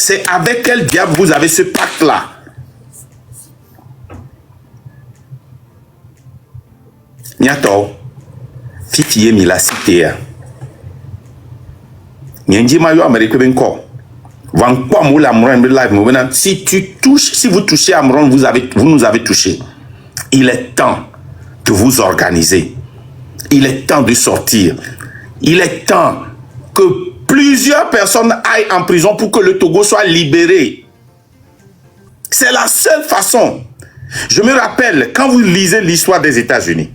C'est avec quel diable vous avez ce pacte-là? Nyato, fitiye mi la cité. Nyenji ma yo Amérique benko. Van quoi mo la mouran live. Si tu touches, si vous touchez Amron, vous nous avez touché. Il est temps de vous organiser. Il est temps de sortir. Il est temps que plusieurs personnes aillent en prison pour que le Togo soit libéré. C'est la seule façon. Je me rappelle, quand vous lisez l'histoire des États-Unis,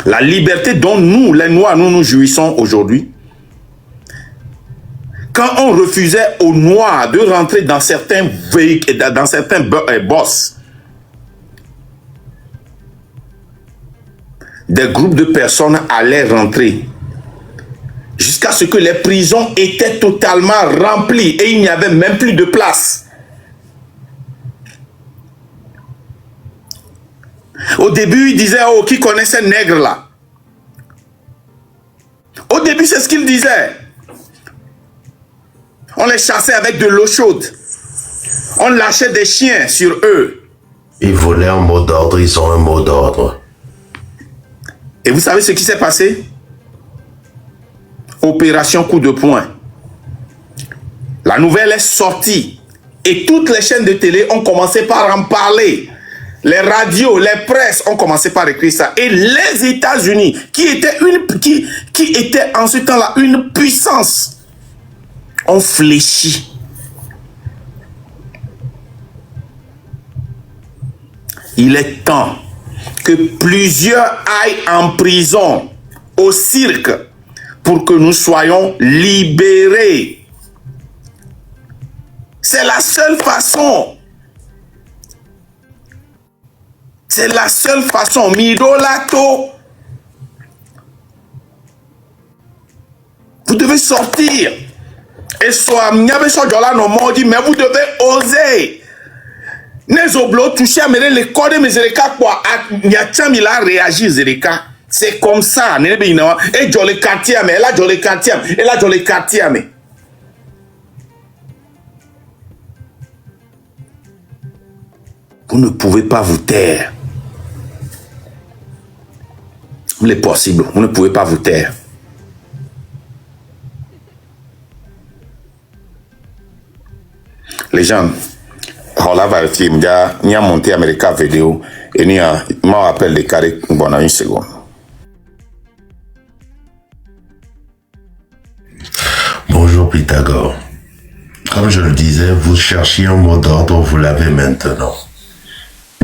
la liberté dont nous, les Noirs, nous jouissons aujourd'hui, quand on refusait aux Noirs de rentrer dans certains véhicules, dans certains boss, des groupes de personnes allaient rentrer jusqu'à ce que les prisons étaient totalement remplies et il n'y avait même plus de place. Au début, ils disaient, oh, qui connaissait nègre là? Au début, c'est ce qu'ils disaient. On les chassait avec de l'eau chaude. On lâchait des chiens sur eux. Ils voulaient un mot d'ordre, ils ont un mot d'ordre. Et vous savez ce qui s'est passé? Opération coup de poing. La nouvelle est sortie. Et toutes les chaînes de télé ont commencé par en parler. Les radios, les presses ont commencé par écrire ça. Et les États-Unis, qui étaient en ce temps-là une puissance, ont fléchi. Il est temps que plusieurs aillent en prison, au cirque, pour que nous soyons libérés. C'est la seule façon. C'est la seule façon. Midolato. Vous devez sortir. Et soit, mais vous devez oser. Nezoblo touché à mener les codes de Zereka quoi. Nyacham il a réagi Zereka. C'est comme ça. Et Jolé Katiame. Et là Jolé Katiame. Et là Jolé Katiame. Vous ne pouvez pas vous taire. Il est possible. Vous ne pouvez pas vous taire. Les gens, on l'a vérifié, il y a monté America vidéo et il y a appelé les carrés pendant une seconde. Bonjour Pythagore. Comme je le disais, vous cherchiez un mot d'ordre, vous l'avez maintenant.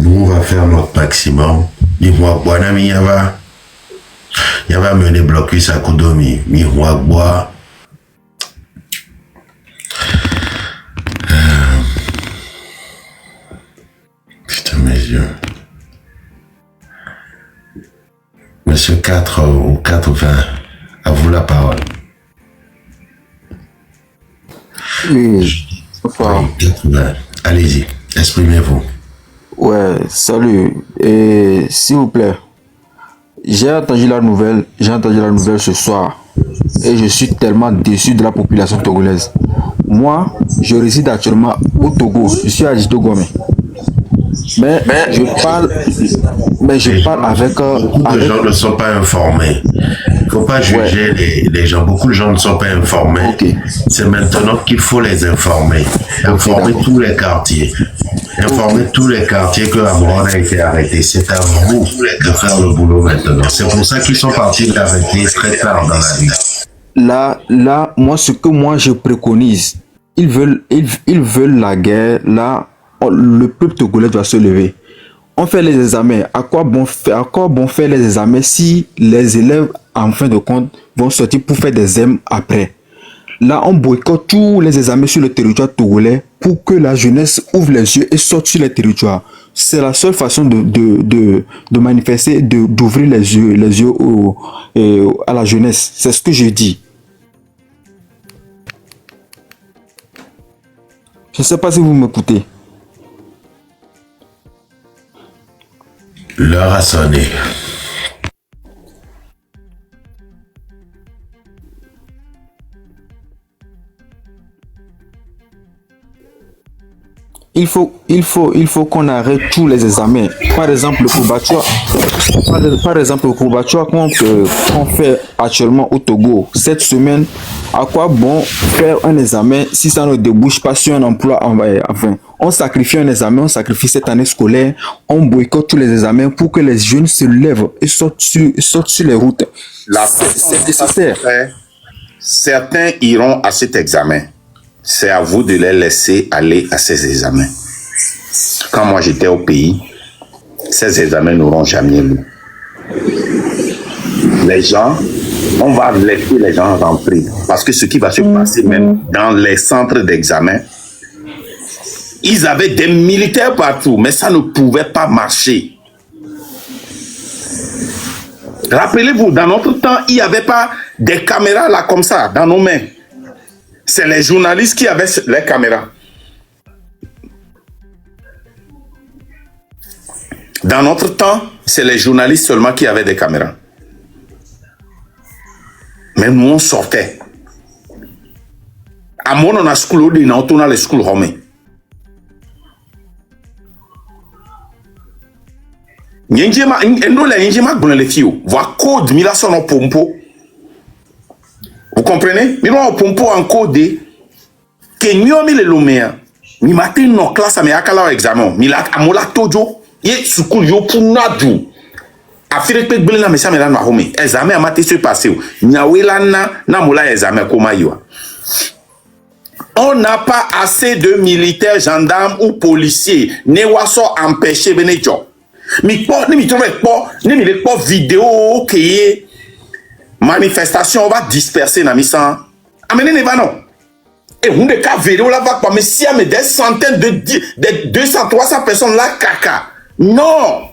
Nous, on va faire notre maximum. Dis-moi, Bonami, il y va mener blocus à Kudomi. Mihuagwa. Putain, mes yeux. Monsieur 4 ou 80, à vous la parole. Oui, enfin, Oui, 80. Allez-y, exprimez-vous. ouais, salut. Et s'il vous plaît, j'ai entendu la nouvelle ce soir et je suis tellement déçu de la population togolaise. Moi, je réside actuellement au Togo, je suis à Jitogome. Mais je parle avec... Beaucoup de gens ne sont pas informés. Il ne faut pas juger les gens. Beaucoup de gens ne sont pas informés. Okay. C'est maintenant qu'il faut les informer. Informer tous les quartiers. Informer tous les quartiers que Amron a été arrêté. C'est à vous de faire le boulot maintenant. C'est pour ça qu'ils sont partis l'arrêter très tard dans la nuit. Là, moi, ce que je préconise, ils veulent la guerre. Là, le peuple togolais doit se lever. On fait les examens. À quoi bon faire les examens si les élèves, en fin de compte, vont sortir pour faire des examens après? Là, on boycotte tous les examens sur le territoire togolais pour que la jeunesse ouvre les yeux et sorte sur les territoires. C'est la seule façon de manifester, d'ouvrir les yeux à la jeunesse. C'est ce que je dis. Je ne sais pas si vous m'écoutez. L'heure a sonné. il faut qu'on arrête tous les examens. Par exemple, le courbature, qu'on fait actuellement au Togo cette semaine. À quoi bon faire un examen si ça ne débouche pas sur un emploi? Enfin, on sacrifie un examen, on sacrifie cette année scolaire, on boycotte tous les examens pour que les jeunes se lèvent et sortent sur les routes. C'est nécessaire. Certains iront à cet examen. C'est à vous de les laisser aller à ces examens. Quand moi j'étais au pays, ces examens n'auront jamais lieu. Les gens, on va laisser les gens rentrer. Parce que ce qui va se passer même dans les centres d'examen, ils avaient des militaires partout, mais ça ne pouvait pas marcher. Rappelez-vous, dans notre temps, il n'y avait pas des caméras là comme ça, dans nos mains. C'est les journalistes qui avaient les caméras. Dans notre temps, c'est les journalistes seulement qui avaient des caméras. Mais nous, on sortait. À mon on a school, on a les schools romés. Njema endola njema gonle fio va code mila sono pompo. Vous comprenez? Mila o pompo en code que nyomi le lomea. Mi matin no classe me akala examen. Mila amola tojo ye sukul yo punadu. Afire pe gbele na mesa me la na home. Examen amate se passé. Nyawela na mola examen koma yo. On n'a pas assez de militaires, gendarmes ou policiers. Ne waso empêcher benejo. Mi trouve pas vidéo qui manifestation va disperser na misan. Amenez ne va non. Et on de cas vidéo là va pas mais si y des centaines de 200 300 personnes là caca. Non.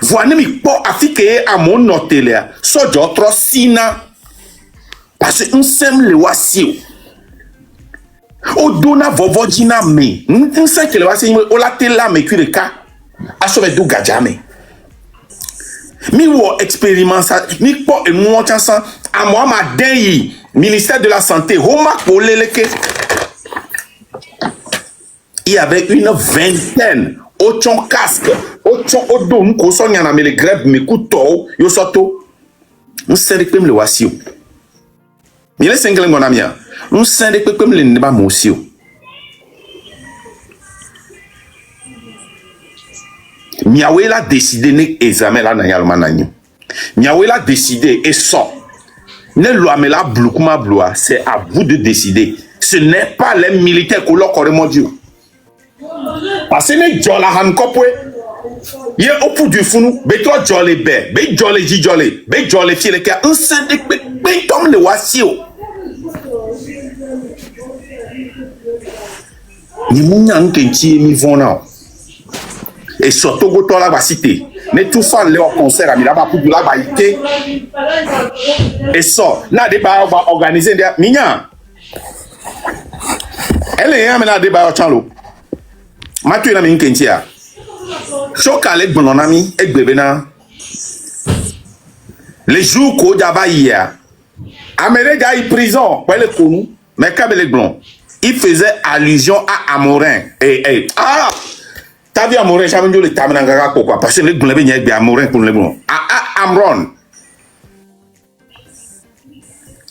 Voilà mi pas affiché à mon hôtel. So d'autres sina. Parce que on sème le wasio. O dona vovodina me. On sait que le wasio o la tela me le cas. Asove do gadjame. Mi wo expérimentation, mi po e mo chansan a moi ma deyi ministère de la santé homa poleleke. Il y avait une vingtaine autant casque, autant odon ko so nyana me le grève me kuto yo soto. On sait que le wasio. Mi le single ngona mia. On sait que le neba mosio. Miawe a décidé ne examen la nayalma nanyo. Miawe a décidé et sort. Ne loi me la bloukuma bloua, c'est à vous de décider. Ce n'est pas les militaires que l'on corre mon Dieu. Parce que ne jola han kopwe. Ye opu du funu, beto jole be, be jole jijole, be jole fiele ka un sende be tom le wasio. Ni munya nkenti mi vona. Et surtout, go la va citer. Mais tout ça, le concert, il a pas pour la baïté. Et ça, na débat va organiser des mignons. Elle est un débat au chalo. Mathieu na minkentia. Choka le bon ami et bébéna. Les jours qu'on a hier. Amérique a eu prison. Pour le connu. Mais kabele blond. Il faisait allusion à Amorin. Ah! T'as vu Amorin, j'ai vu le tamananga quoi parce que les globes n'y a bien Amorin pour les bons. Amron.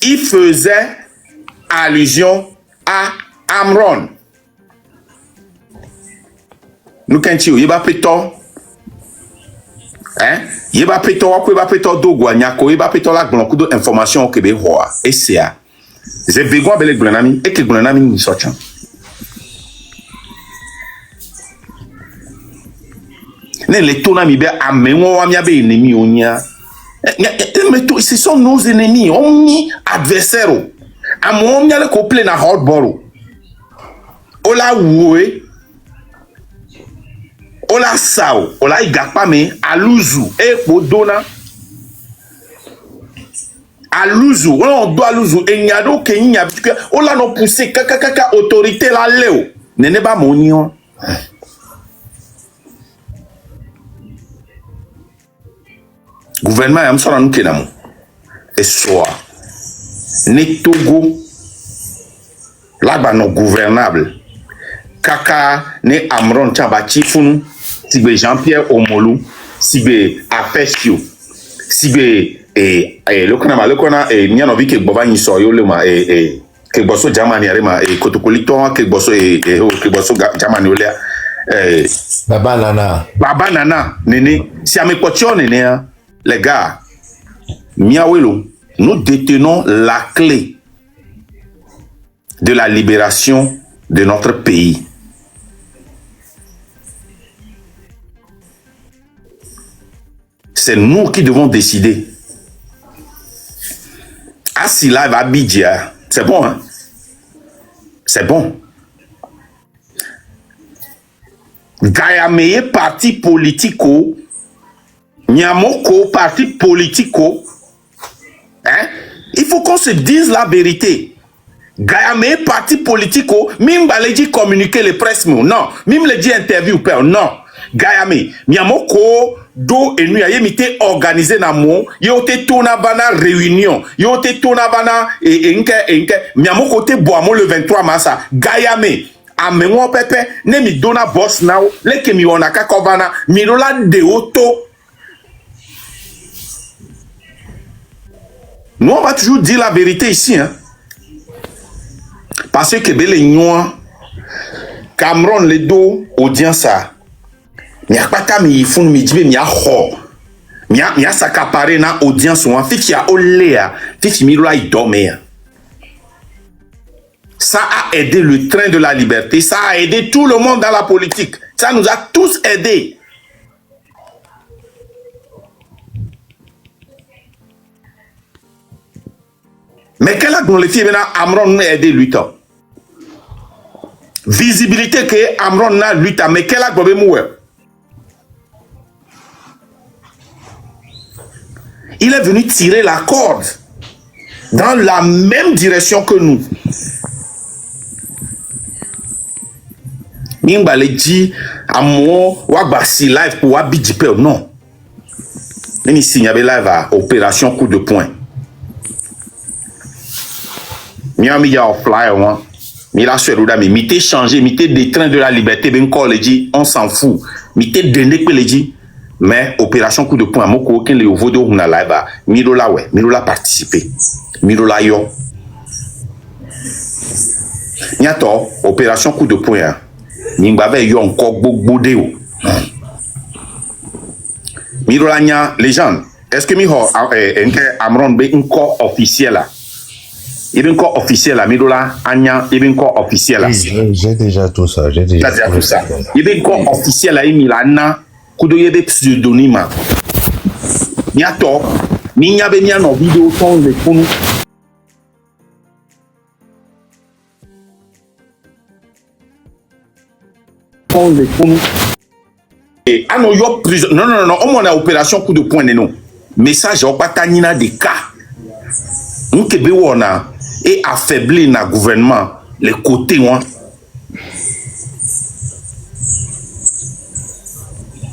Il faisait allusion à Amron. Nous quand il va péto. Hein? Il va péto quoi, il va péto dogo nyako, il va péto la beaucoup d'informations au Québec roi. Et c'est à. J'ai besoin de les grenami et que grenami nous sortent. Les tonami be amenwo amia be ennemi onia. Mais ce sont nos ennemis, on ni adversaires. Amon mia le couple na hotball. Ola woe. Ola sao, ola igapa me aluzu e podona. Aluzu, on doit aluzu enyado kenya ola no pousser kaka autorité la leo. Nene ba monion. Gouvernement yam sora nuke namu. Et soit ne Togo là-bas non gouvernable. Kaka ne Amron Tchamba Chifunu, Sibe Jean-Pierre Omolu, Sibe Apestio, Sibe le kona nyanovi ke boba ni so yo le ma ke boso Germany arema kotokolito ke boso Germany ole Baba Nana nene si ame pocho nene les gars miawelo nous détenons la clé de la libération de notre pays. C'est nous qui devons décider. Asila va Bidja, c'est bon, hein? C'est bon. Gayameye parti politico, Nyamoko parti politico, hein? Il faut qu'on se dise la vérité. Gayameye parti politico, mime baleji communiquer les presse, non. Mime le dit interview, père, non. Gayame, Nyamoko, do et nuit, yemite organisé na mo, yote tona bana réunion, yote tona bana enke, Nyamoko te boamo le 23 mars, Gayame, amengo pepe, ne mi dona boss now, leke mi onaka kovana, mi rola de auto. Nous on va toujours dire la vérité ici, hein. Parce que bele nyoa, Cameroun le do, audience ça. Mia pata mi fun mi jibe mia ho mia sakapare na audience wan fiki ya olea fiki mi la idome. Ça a aidé le train de la liberté, ça a aidé tout le monde dans la politique, ça nous a tous aidés. Mais quel a dans les filles maintenant Amron nous a aidé 8 ans. Visibilité que Amron n'a 8 ans, mais quel a gobé moué. Il est venu tirer la corde dans la même direction que nous. Nimba le dit à moi, wabasi live pour wabidipe non. Même ici, il y avait live à opération coup de poing. Miami ya fly moi. Mila Serouda mais mité changé, mité des trains de la liberté ben quoi le dit, on s'en fout. Mité dende que le dit. Mais opération coup de poing, moko aucun le vodo na live Mirola ouais, Mirola participé. Mirola yo. Nyato opération coup de poing. Ningba yo encore bodeo. Mirola nya légende. Est-ce que mi ho enke Amron be encore officiel là? Il est encore officiel là, Mirola Anya, il est encore officiel là. J'ai déjà tout ça, j'ai déjà tout ça. Il est encore officiel là, Milana. Kudo yebe pseudonyme. Niato, ni nyabe nya no vidéo ton le fonu. Ton le fonu. Et ano yo prison. Non, on a opération coup de poing non. Message au patanina des cas. Nkebe wona et affaibli na gouvernement les côtés moi.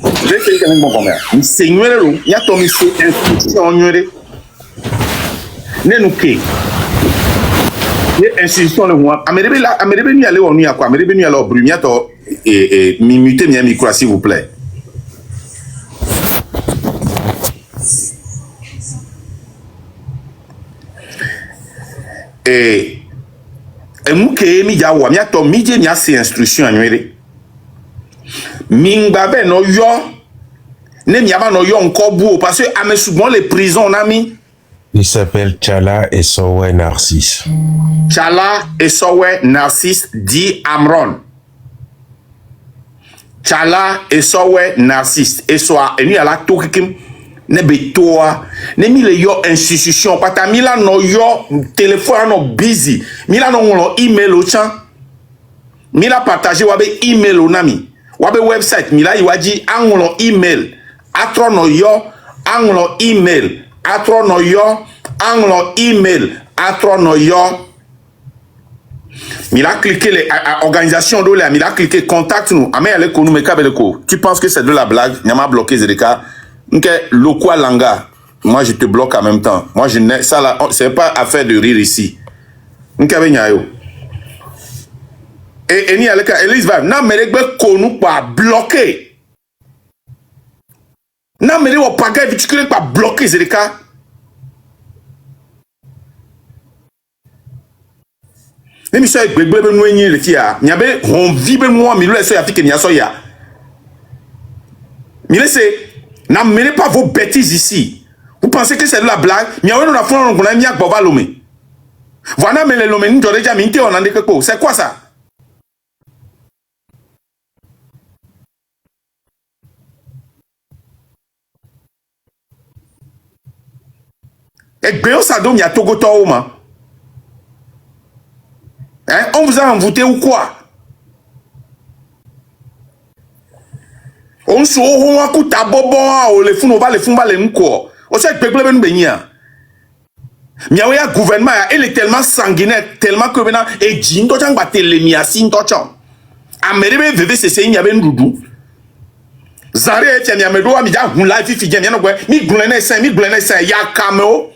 Je sais que mon commerce. Seigneur lo, ya to mi se institution nyore. Ne nous ke. Les institutions le moi. Amerebe mi aller onu ya quoi. Amerebe mi aller au bruit. Ya to mi muter mi micro s'il vous plaît. Et mouke mi ja wa mi ato mi je mi ase instruction anwere mingba be no yo ne mi aba no yo encore bou parce que ame souvent les prisons on a mis. Il s'appelle Tchala et Sowe Narcisse. Tchala et Sowe Narcisse dit Amron. Tchala et Sowe Narcisse et soit enu à la tokikim ne betoa ne mi le yo institution pata mi la no yo téléphone no busy mi la no ngolo email o chan mi la partager wabe email o nami wabe website mi la iwaji angolo email atro no yo angolo email atro no yo angolo email atro no yo mi la cliquer les organisation do le mi la cliquer contact nous ame ale ko nous me kabele ko tu penses que c'est de la blague nyama bloqué Zedeka. Ok, Lokwa Langa, moi je te bloque en même temps. Moi je n'ai ça là, c'est pas affaire de rire ici. Ok, Benyayo. Et ni aleka Elise va na meregbe konu pa bloqué. Na mere wo paga vitikule pa bloqué zereka. Nemi so gbegbe be no enyi le tia. Nyabe on vibe moi mi le so ya fike ni aso ya. Mi laissez, n'amenez pas vos bêtises ici. Vous pensez que c'est de la blague? Voilà, mais les lomé, nous déjà minté, on en dit que c'est quoi ça? Et bien, ça donne, il y a Togo Tooma. Hein? On vous a envoûté ou quoi? On se voit qu'on a bobo, les fous, on va les fous, les mouko. On sait que le bénia. Mais le gouvernement, il est tellement sanguinaire, tellement que maintenant, et Jin Tochan va te le miasin Tochan. Amérique veut se saigner avec Doudou. Zare et Tiamedo, Amida, Hula, Fifi, Yano, mi Glenn, mi Glenn, ya cameo.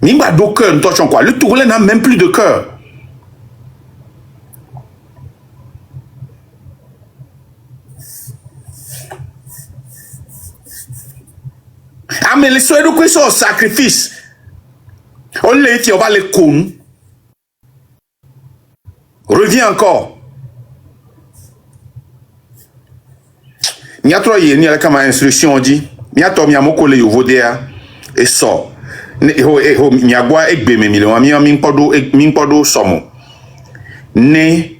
Nimba do cœur, nous quoi. Le Togolais n'a même plus de cœur. Ah, mais les soins de quoi sont sacrifice. On les dit, on va les con. Reviens encore. Il y a trois yéni, il y a comme instruction, on dit. Il y a trois miamoko le yovodea et sort. Miagwa egbe me mile mi minpodo somo ne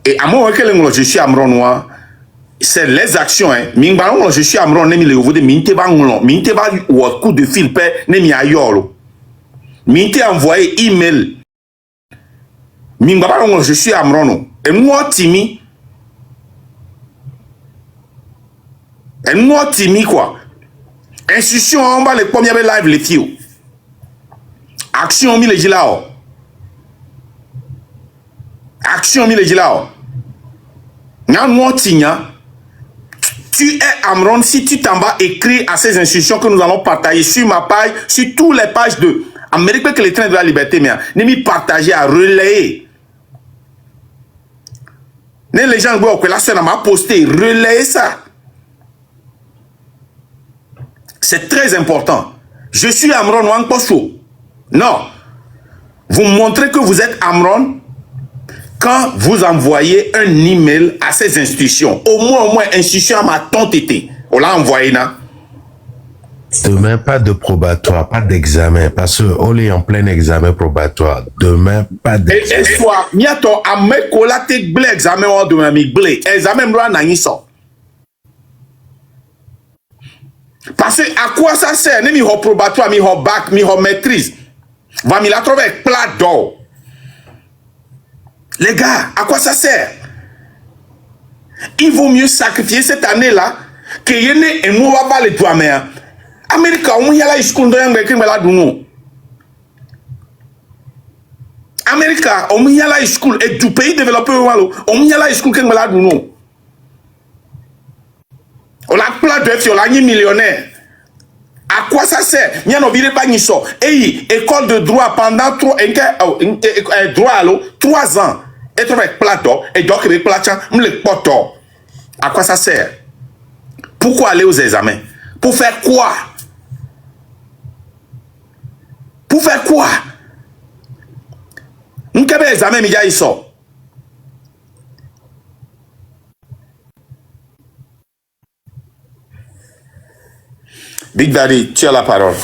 et à moi que je suis amron c'est les actions hein mingba je suis amron ne mi le vode minte ba ou coup de fil pe ne mi ayolo minte envoyer email mingba ba je suis amron et moi timi quoi. Institution, on va les premiers live les filles. Action, mi les gilao. Action, mi les gilao. Tu es Amron, si tu t'en vas écrire à ces institutions que nous allons partager sur ma page, sur toutes les pages de Amérique que les trains de la liberté, mais ne partager à relayer. Les gens que la sœur m'a posté, relayer ça. C'est très important. Je suis Amron Wangposho. Non. Vous montrez que vous êtes Amron quand vous envoyez un email à ces institutions. Au moins, institution m'a tant été. On l'a envoyé là. Demain, pas de probatoire, pas d'examen, parce qu'on est en plein examen probatoire. Demain, pas d'examen. Et soit, miato, amekola te ble examen ou demain mi ble. Examen mwa na yiso. Parce que à quoi ça sert? Ne mi ho probatoire, mi ho bac, mi ho maîtrise. Va mi la trouver avec plat d'or. Les gars, à quoi ça sert? Il vaut mieux sacrifier cette année-là que yene et nous va pas les doigts mais Amérique, on y a la school de y'angbe kring la duno. Amérique, on y a la school et du pays développé on y a la school kring la duno. On a plein de filles, on a ni millionnaire. À quoi ça sert? N'y a pas de niso. Et école de droit pendant 3 ans. Et tu avec plateau et donc avec plateau, le poteau. À quoi ça sert? Pourquoi aller aux examens? Pour faire quoi? Pour faire quoi? Nous avons des examens, mais ils sont. Big Daddy, tu as la parole.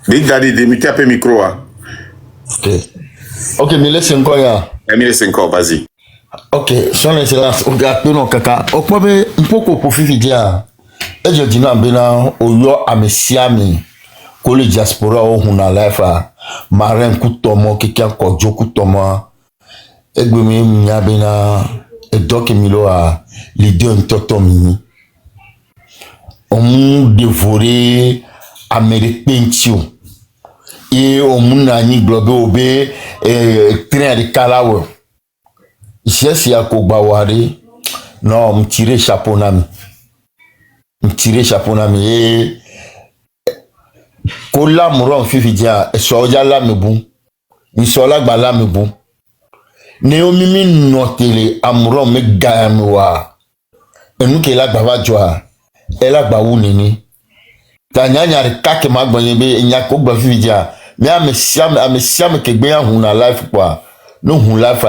Big Daddy, démutez un peu le micro. Hein. Ok, mais laisse encore là. Laisse encore, vas-y. Ok, son excellence, on garde non kaka. On peut un peu pour fifi dia. Et je dis non, bena, oyo amesiami, ko le diaspora o huna life marin kutomo, quelqu'un kodjo kutomo, et gwe miya bena, et donc milo a l'idée un totomi. On m'a dévoré américain. Et on m'a ni globé au bé, train de Kalawe. J'ai si à Kobawari, non, me tirer chapeau nami. Me tirer chapeau nami. Et Kola Mouron Fifidia, et Soja la me bon. Ni Sola Bala me bon. Néo Mimi notele, Amouron me gayamoua. Et nous qui la bava joie. Elle a baou nini. Tanya nyari kake magbonyebe nyako gba Fifidia. Mais à mes siam que bien huna life quoi. No hun life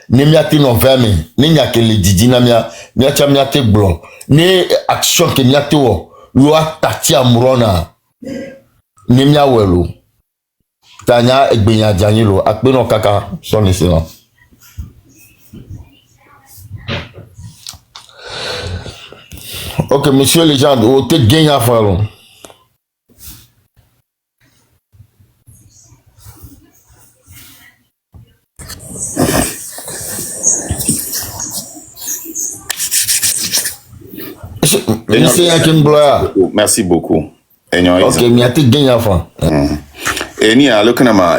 ne miate no verme ne nyake le didi na miacha miate blo ne action ke miate wo yo atati amurona ne mia welo tanya egbenya janilo akpe no kaka so ni se no. OK monsieur légende o te gagner falo. Merci beaucoup. OK, mi a te gagné avant. Et ni a le kanama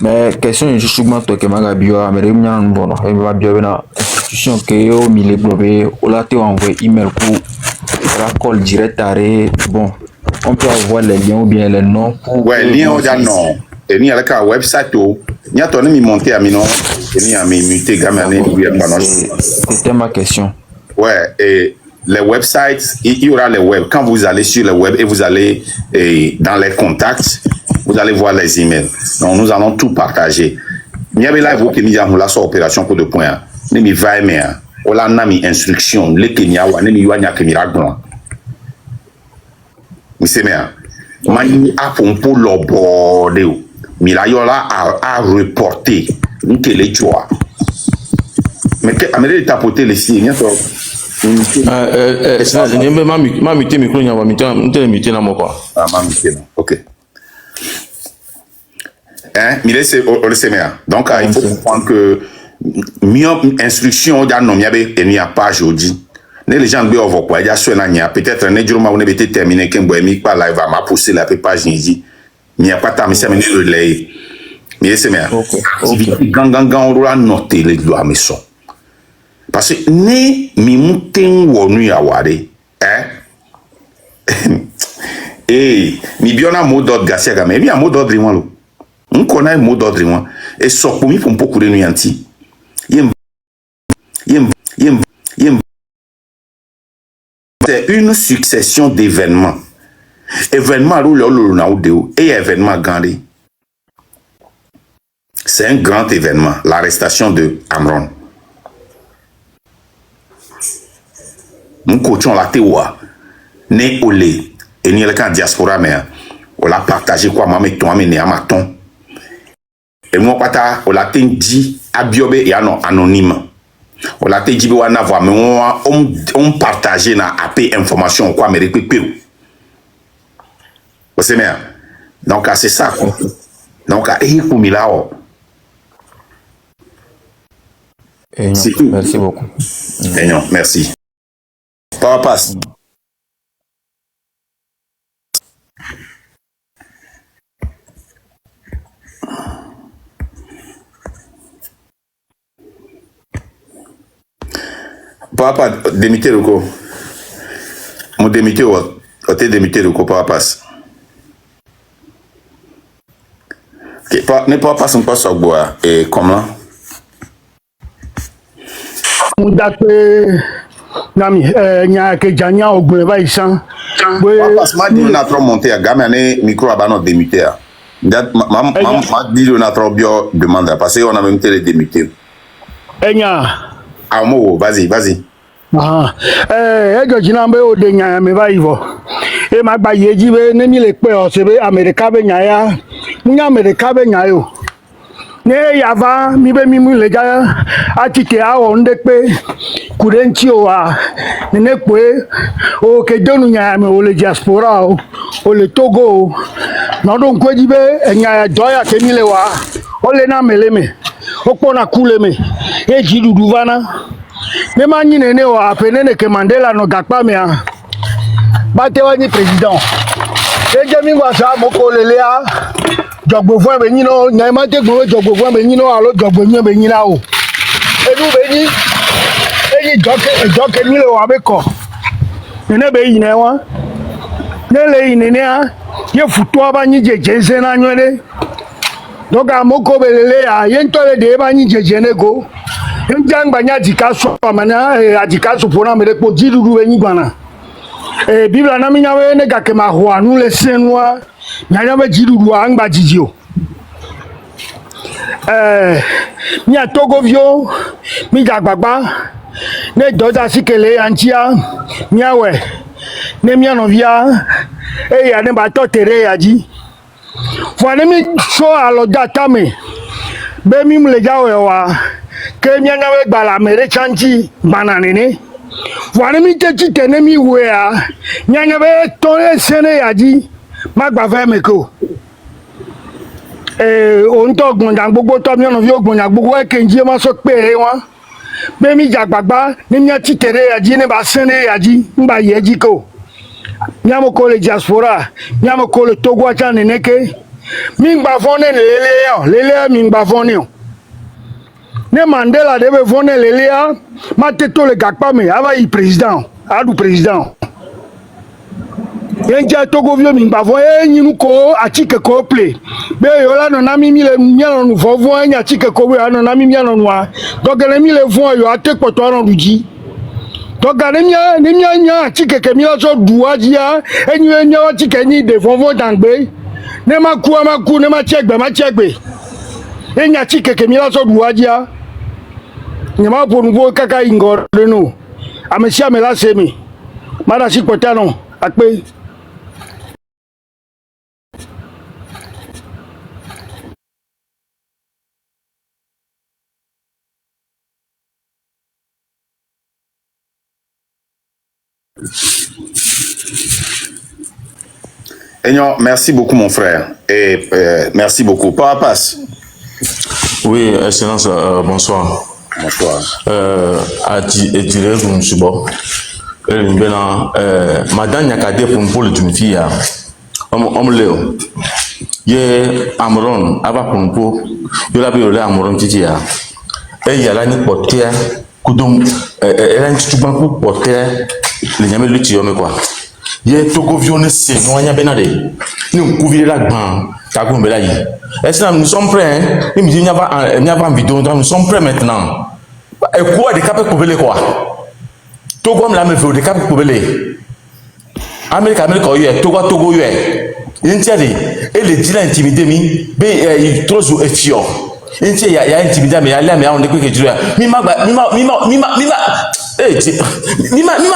Mais question est justement toi que maga bio américain bon et va bio na institution que yo mille blobé ou là tu envoie email pour raccord direct arrêt bon on peut avoir les liens ou bien les noms pour ouais lien au non et ni avec un website ou ni a tourné mi monter à mi non et ni a mi muter gamané oui pendant c'était ma question. Ouais et les websites il y aura les web quand vous allez sur le web et vous allez dans les contacts vous allez voir les emails. Donc, nous allons tout partager. Il y avait là, vous qui nous la opération coup de point. Nous mi va aimer. On a mis instruction. Les Kenya ou nous y a que miracle. Mais c'est bien. Mani a pour le bordel. Mirayola a reporté. Nous que les joies. Mais que Amélie tapoter les signes. Ma muté micro, il y a un muté dans mon quoi. Ah, ma muté, ok. Hein, mais on le sait bien. Donc, il faut comprendre que mieux instruction, il y a non, il y a pas aujourd'hui. Les gens qui ont quoi, il y a soit là, peut-être un éditeur on est terminé qu'un boy mi pas live va pousser la page ici. Il n'y a pas ta mission mais le lay. Mais c'est bien. Gang on a noté les lois mais son. Parce que ne mi muten wonu ya wade, hein? Et mi biona mot d'ordre Garcia Gamé, mi a mot d'ordre moi. On connaît un mot d'ordre moi et so pour mi pour beaucoup de nuanti. C'est une succession d'événements. Événement et événement gandé. C'est un grand événement, l'arrestation de Amron. Mon coach on l'a tewa né olé et ni le camp diaspora mais on l'a partagé quoi moi mais toi mais né amaton. Et moi, on l'a dit à Biobe et anonyme. On l'a dit à avoir, mais on partageait na AP information quoi, mais répétez. Vous savez bien. Donc, c'est ça. Donc, c'est tout. Merci beaucoup. Merci. Papa passe. Papa, démité le co. Mon démité ou t'es démité le co, papa passe. Ok, ne pas passer pas sur bois et comment? Mudakwe nami nya ke janya ogbe ba isan. Papa passe m'a dit on a trop monté à gamme année micro à banon démité. Ma dit on a trop bien demandé parce qu'on a même télé démuté. Enya. Ah mo, vas-y. Ah. Ejo jinambe o de nya me ba ivo. E ma gba yeji be ne mi le pe o se be America be nya ya. Nya America be nya yo. Ne yava mi be mi mu le ja atike awo nde pe kurenchi o a ne pe o ke donu nya me o le diaspora o le Togo no don ko ji be enya doya ke mi le wa o le na mele me o pona kule me e ji dudu vana me ma nyi ne o apene ke Mandela no gakpa me a ba te wa ni president e je mi wa sa mo ko le le a jogbo fún ẹbẹ yín náà nyà má tẹgbọn wẹ jogbo fún ẹbẹ yín náà àlọ jogbo yín ẹbẹ yín náà o edu bẹ yín eyi jọkẹ nílẹ wà bẹ kọ nínú bẹ yín náà wọn nílẹ yín nínú yà yẹ futu ọba yín jẹjẹ nsẹ náà nyọ dẹ dọkà àmọkọ bẹ lẹlẹ yà yẹ ntọ́lẹ̀ dẹ ẹbá yín jẹjẹ ní ko njẹ ngbà yín àtìká sọ àmàna àtìká sọ fún àmì rẹ kpọ jí dudu bẹ yín gbàna bíbélà náà mi nyà wẹ ne gàkẹ́ mà hùwà nù lẹ sẹ́nu wa. Nyanya be jidudu angba jijio mi atogo vio mi jagbagba ne doda sikele antia mi awe ne mi anovia e ya ne ba to tere ya ji fo ne mi so aloja tame be mi mle jawe wa ke mi anya we gbala mere chanchi banane ne fo ne mi te ti ne mi we a nyanya be to sene ya ji má gbà fẹ́ mi kò òun tó gbọ̀njà gbogbo tó mi ọ̀nà fi gbọ̀njà gbogbo ẹ̀kẹ́ ń jí ẹ má sọ pé wọn bẹ́ẹ̀ mi jà gbàgbá ní mi ti tẹ̀lé ẹ̀jí ní bá sẹ́ni ẹ̀jí ń bá yẹ jí kò mi àmọ́ kó lè diaspora mi àmọ́ kó lè Togo àti ànínẹ́kẹ́ mi gbà fún ní lélẹ́yà mi gbà fún ní o ní Mandela de bẹ fún ní lélẹ́yà má tètò lè gàpá mi àbá yìí président àdù président. Yenja Togo vio mi bavo nyinu ko achike ko play be yo la no na mi le nyano nu vovo enya achike ko we no na mi nyano nu a dogele mi le fun yo atepoto ran ruji dogele mi nya achike ke mi la so duaji a enyu enya achike ni de vovo dangbe ne ma ku ne ma chegbe enya achike ke mi la so duaji a ne ma ponu vo kaka ingor no amesia me la semi mara si potano akpe. Aignan, merci beaucoup mon frère et merci beaucoup. Papa Passe. Oui, Excellence, bonsoir. Bonsoir. Dire que je suis bon. Madame Nyakade pour le Tunisia. On Léo. Ye Amron, Ava Pompo, de la Biole Amron Titia. Et il y a là une portière, Koudom, elle a une petite banque portière, les Yamé Lutio, quoi. Ye Togo Vione, c'est Noania Benade. Nous couvrir la grande, Tagoum Belaï. Est-ce que nous sommes prêts? Il me dit, il n'y a pas en vidéo, nous sommes prêts maintenant. Et quoi, des capes pour quoi? Togo, on l'a mis des capes pour Amérique, Togo, et les dealers intimidés, il trouve un fior. Il y a intimidé, mais il y a un équipe qui dit, Mima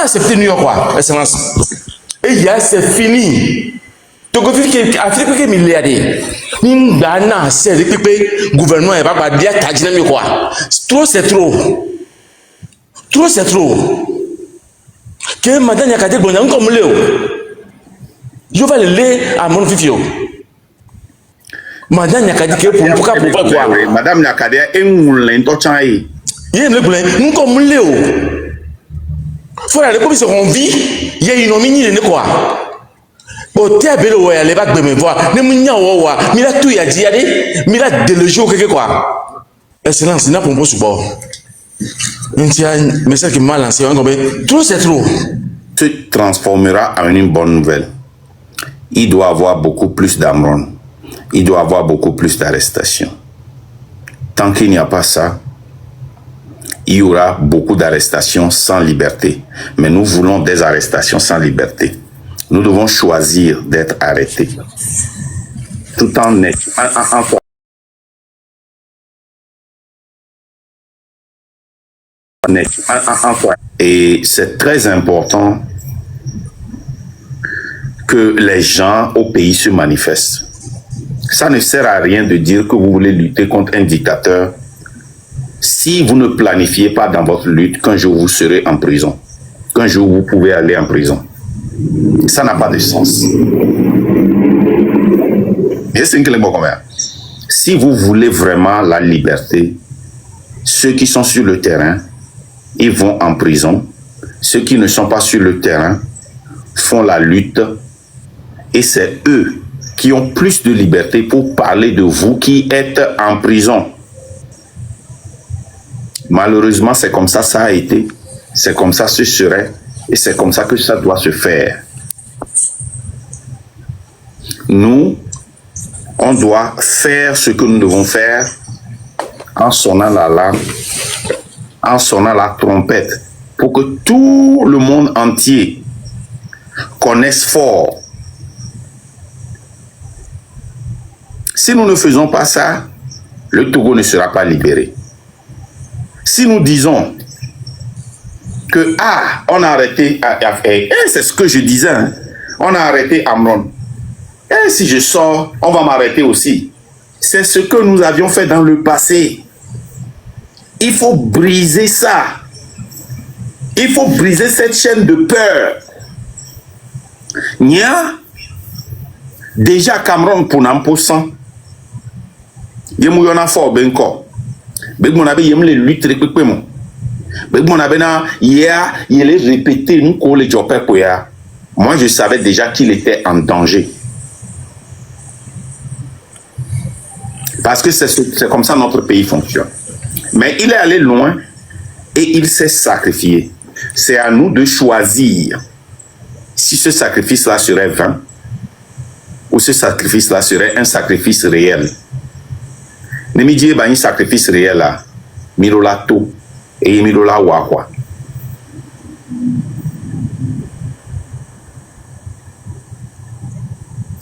accepté New York, quoi, excellence. Et il y a, c'est fini. Togo, Afrique qui est milliardaire. N'Ghana, c'est le gouvernement, il va pas dire, quoi. Trop, c'est trop. Trop, c'est trop. Que madame Nyakade Bonya, comme Léo. Je vais le lire à mon fifio. Madame Nyakade, pourquoi quoi? Madame Nyakade, est moulin, t'as-tu il est nous comme Léo. Faut aller comme ils seront vie. Il y a une nomine de quoi? Au théâtre, elle va me voir. Ne m'y a ouah. Mila tout y a dit, Mila de le jour quelque quoi. Excellence, il n'a pas un bon support. Il y a un message qui m'a lancé. Trop, c'est trop. Se transformera en une bonne nouvelle. Il doit avoir beaucoup plus d'Amron. Il doit avoir beaucoup plus d'arrestations. Tant qu'il n'y a pas ça, il y aura beaucoup d'arrestations sans liberté. Mais nous voulons des arrestations sans liberté. Nous devons choisir d'être arrêtés. tout en et c'est très important que les gens au pays se manifestent. Ça ne sert à rien de dire que vous voulez lutter contre un dictateur si vous ne planifiez pas dans votre lutte qu'un jour vous serez en prison, qu'un jour vous pouvez aller en prison. Ça n'a pas de sens. Si vous voulez vraiment la liberté, ceux qui sont sur le terrain, ils vont en prison. Ceux qui ne sont pas sur le terrain font la lutte. Et c'est eux qui ont plus de liberté pour parler de vous qui êtes en prison. Malheureusement, c'est comme ça a été. C'est comme ça ce serait. Et c'est comme ça que ça doit se faire. Nous, on doit faire ce que nous devons faire en sonnant l'alarme, en sonnant la trompette, pour que tout le monde entier connaisse fort. Si nous ne faisons pas ça, le Togo ne sera pas libéré. Si nous disons que, on a arrêté, c'est ce que je disais, hein, on a arrêté Amron. Et si je sors, on va m'arrêter aussi. C'est ce que nous avions fait dans le passé. Il faut briser ça. Il faut briser cette chaîne de peur. Nia, déjà Cameroun pour n'importe Yemou yona fort benko. Begmon abe yem les luttes repépément. Begmon abe na hier, il les répété nous ko les jopé koya. Moi je savais déjà qu'il était en danger. Parce que c'est comme ça notre pays fonctionne. Mais il est allé loin et il s'est sacrifié. C'est à nous de choisir si ce sacrifice-là serait vain ou ce sacrifice-là serait un sacrifice réel. Nemidie ba un sacrifice réel là, mirola to et mirola wakwa.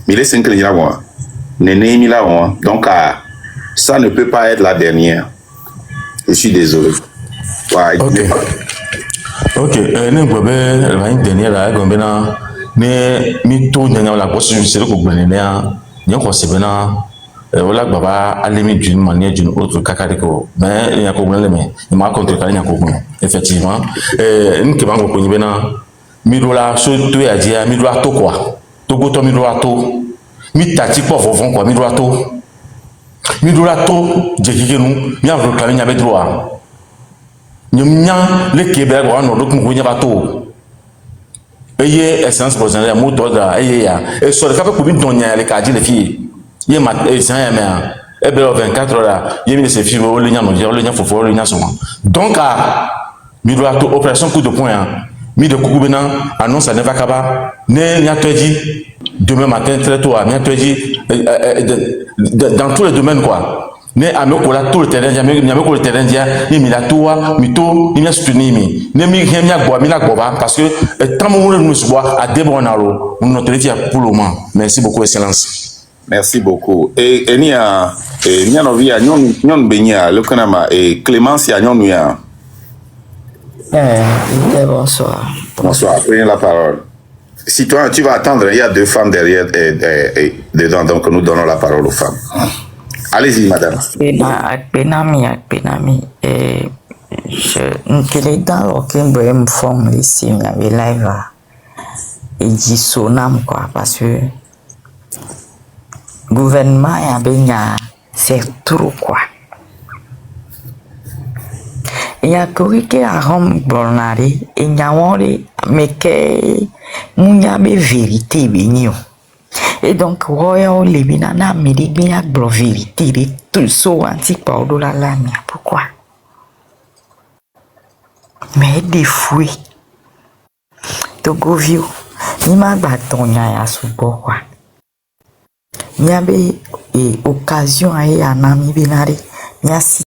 Mille cinquante ans, néné mila on, donc ça ne peut pas être la dernière. Je suis désolé. Ouais, ok. Ok. Ne quoi ben la dernière là, comme ben ne mi to nyanya la possibilité c'est ko gbené ne ko se bena voilà baba alimi d'une manière d'une autre kakadeko mais il y a ko gbené mais il m'a contre il y a ko gbené effectivement une ke bango ko nyibena mi do la so to ya dia mi do to quoi to go to mi do to mi tati po fofon quoi mi do to mi do to jekikenu mi a reclamé nya be droit nyumnya le kebe ko no do ko nya ba to eye essence posée moto da eye ya et sur le cap ko bi donya le ka di le fi ye ma essence ya mais e be 24 heures là ye mi se fi o le nya no le nya fofo le nya so donc mi do to opération coup de poing mi de kuku bena annonce à Neva Kaba ne nya to dit demain matin très tôt nya to dit dans tous les domaines quoi ne ameko la tout le terrain ameko le terrain dia ni mi la toa mi to ni mi soutenir mi ne mi rien mi agbo mi la gbo ba parce que tant mo nous se boire à débonaro on notre vie pour le moment. Merci beaucoup excellence. Merci beaucoup. Et ni a no via nyon benya le kanama et Clémence ya nyon ya. Bonsoir. Bonsoir, prenez la parole. Si toi tu vas attendre, il y a deux femmes derrière et dedans, donc nous donnons la parole aux femmes. Allez-y, madame. Akpenami. Je dans aucun bohem forme ici, mais avec live et dit sonam quoi, parce que gouvernement y a bien c'est trop quoi. Il y a que à Rome Bornari et y a mais que mounya be vérité bénio. Et donc, Royal Libinana Médibia Brovérité, tout ça antique par la lame. Pourquoi? Mais des fruits. Togo vieux, ni ma bâton ya sous quoi. N'y avait occasion à y en ami binari.